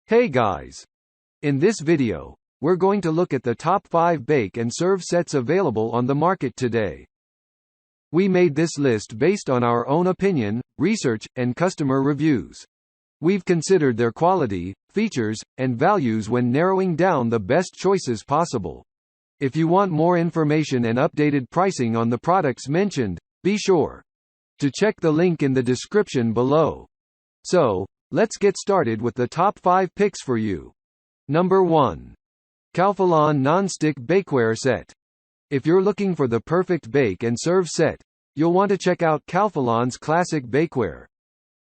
Hey guys! In this video, we're going to look at the top 5 bake and serve sets available on the market today. We made this list based on our own opinion, research, and customer reviews. We've considered their quality, features, and values when narrowing down the best choices possible. If you want more information and updated pricing on the products mentioned, be sure to check the link in the description below. So, let's get started with the top 5 picks for you. Number 1. Calphalon NonStick Bakeware Set. If you're looking for the perfect bake and serve set, you'll want to check out Calphalon's classic bakeware.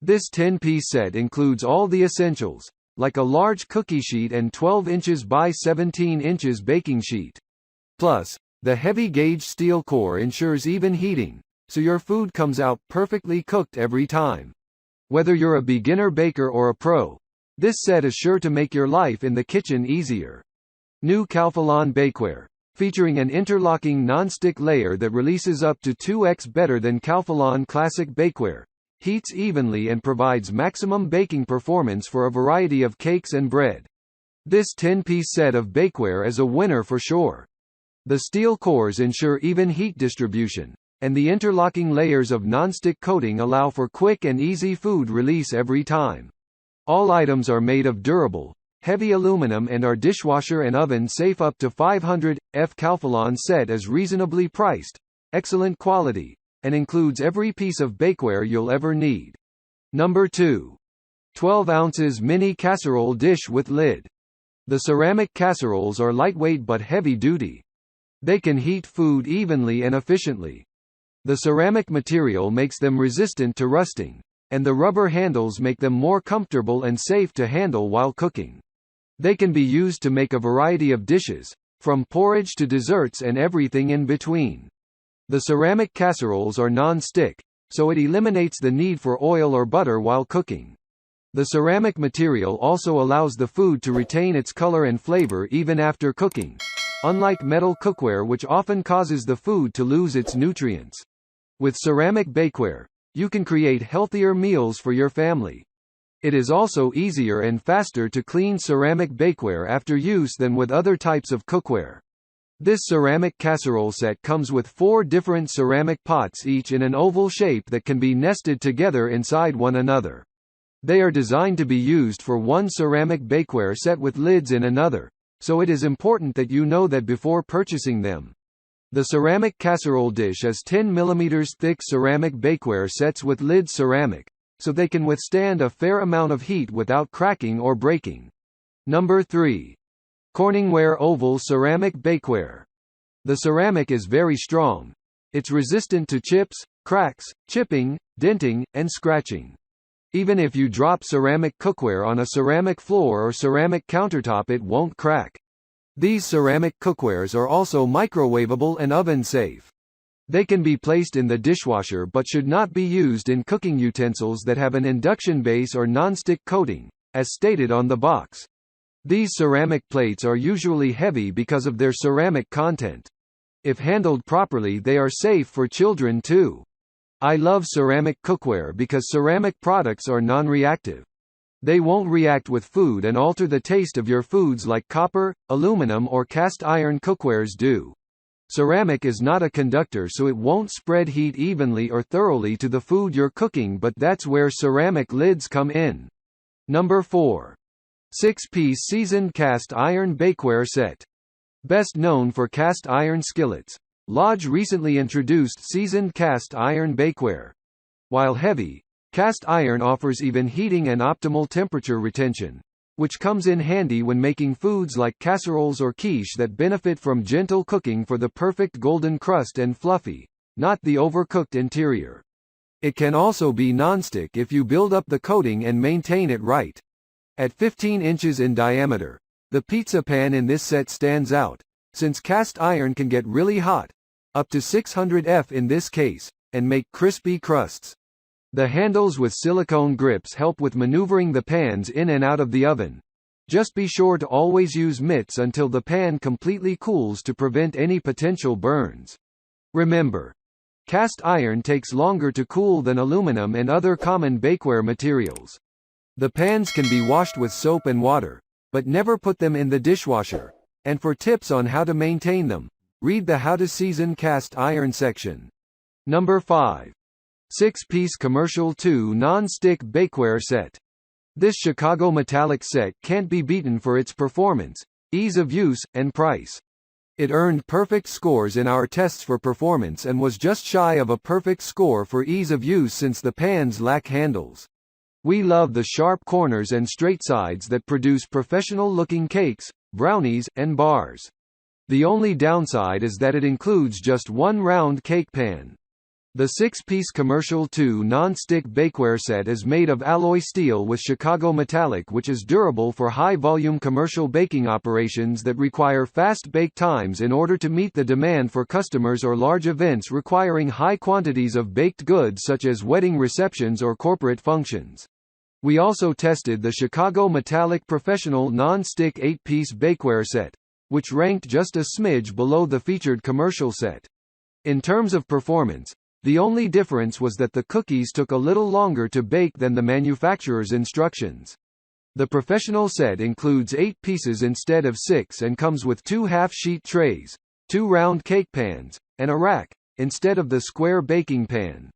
This 10-piece set includes all the essentials, like a large cookie sheet and 12 inches by 17 inches baking sheet. Plus, the heavy-gauge steel core ensures even heating, so your food comes out perfectly cooked every time. Whether you're a beginner baker or a pro, this set is sure to make your life in the kitchen easier. New Calphalon Bakeware, featuring an interlocking non-stick layer that releases up to 2x better than Calphalon Classic Bakeware, heats evenly and provides maximum baking performance for a variety of cakes and bread. This 10-piece set of bakeware is a winner for sure. The steel cores ensure even heat distribution, and the interlocking layers of non-stick coating allow for quick and easy food release every time. All items are made of durable, heavy aluminum and are dishwasher and oven safe. Up to 500 F Calphalon set is reasonably priced, excellent quality, and includes every piece of bakeware you'll ever need. Number 2. 12 ounces Mini Casserole Dish with Lid. The ceramic casseroles are lightweight but heavy-duty. They can heat food evenly and efficiently. The ceramic material makes them resistant to rusting, and the rubber handles make them more comfortable and safe to handle while cooking. They can be used to make a variety of dishes, from porridge to desserts and everything in between. The ceramic casseroles are non-stick, so it eliminates the need for oil or butter while cooking. The ceramic material also allows the food to retain its color and flavor even after cooking, unlike metal cookware which often causes the food to lose its nutrients. With ceramic bakeware, you can create healthier meals for your family. It is also easier and faster to clean ceramic bakeware after use than with other types of cookware. This ceramic casserole set comes with 4 different ceramic pots, each in an oval shape that can be nested together inside one another. They are designed to be used for one ceramic bakeware set with lids in another, so it is important that you know that before purchasing them. The ceramic casserole dish is 10 mm thick ceramic bakeware sets with lids ceramic, so they can withstand a fair amount of heat without cracking or breaking. Number 3. Corningware Oval Ceramic Bakeware. The ceramic is very strong. It's resistant to chips, cracks, chipping, denting, and scratching. Even if you drop ceramic cookware on a ceramic floor or ceramic countertop, it won't crack. These ceramic cookwares are also microwavable and oven-safe. They can be placed in the dishwasher but should not be used in cooking utensils that have an induction base or non-stick coating, as stated on the box. These ceramic plates are usually heavy because of their ceramic content. If handled properly, they are safe for children too. I love ceramic cookware because ceramic products are non-reactive. They won't react with food and alter the taste of your foods like copper, aluminum or cast iron cookwares do. Ceramic is not a conductor, so it won't spread heat evenly or thoroughly to the food you're cooking, but that's where ceramic lids come in. Number 4. 6-piece seasoned cast iron bakeware set. Best known for cast iron skillets, Lodge recently introduced seasoned cast iron bakeware. While heavy, cast iron offers even heating and optimal temperature retention, which comes in handy when making foods like casseroles or quiche that benefit from gentle cooking for the perfect golden crust and fluffy, not the overcooked interior. It can also be nonstick if you build up the coating and maintain it right. At 15 inches in diameter, the pizza pan in this set stands out, since cast iron can get really hot, up to 600 F in this case, and make crispy crusts. The handles with silicone grips help with maneuvering the pans in and out of the oven. Just be sure to always use mitts until the pan completely cools to prevent any potential burns. Remember, cast iron takes longer to cool than aluminum and other common bakeware materials. The pans can be washed with soap and water, but never put them in the dishwasher. And for tips on how to maintain them, read the How to Season Cast Iron section. Number 5. 6-piece Commercial 2 Non-Stick Bakeware Set. This Chicago metallic set can't be beaten for its performance, ease of use, and price. It earned perfect scores in our tests for performance and was just shy of a perfect score for ease of use since the pans lack handles. We love the sharp corners and straight sides that produce professional-looking cakes, brownies, and bars. The only downside is that it includes just one round cake pan. The 6-piece Commercial 2 Non-Stick Bakeware set is made of alloy steel with Chicago metallic, which is durable for high-volume commercial baking operations that require fast bake times in order to meet the demand for customers or large events requiring high quantities of baked goods such as wedding receptions or corporate functions. We also tested the Chicago Metallic Professional Non-Stick 8-piece Bakeware set, which ranked just a smidge below the featured commercial set. In terms of performance, the only difference was that the cookies took a little longer to bake than the manufacturer's instructions. The professional set includes 8 pieces instead of 6 and comes with 2 half-sheet trays, 2 round cake pans, and a rack, instead of the square baking pan.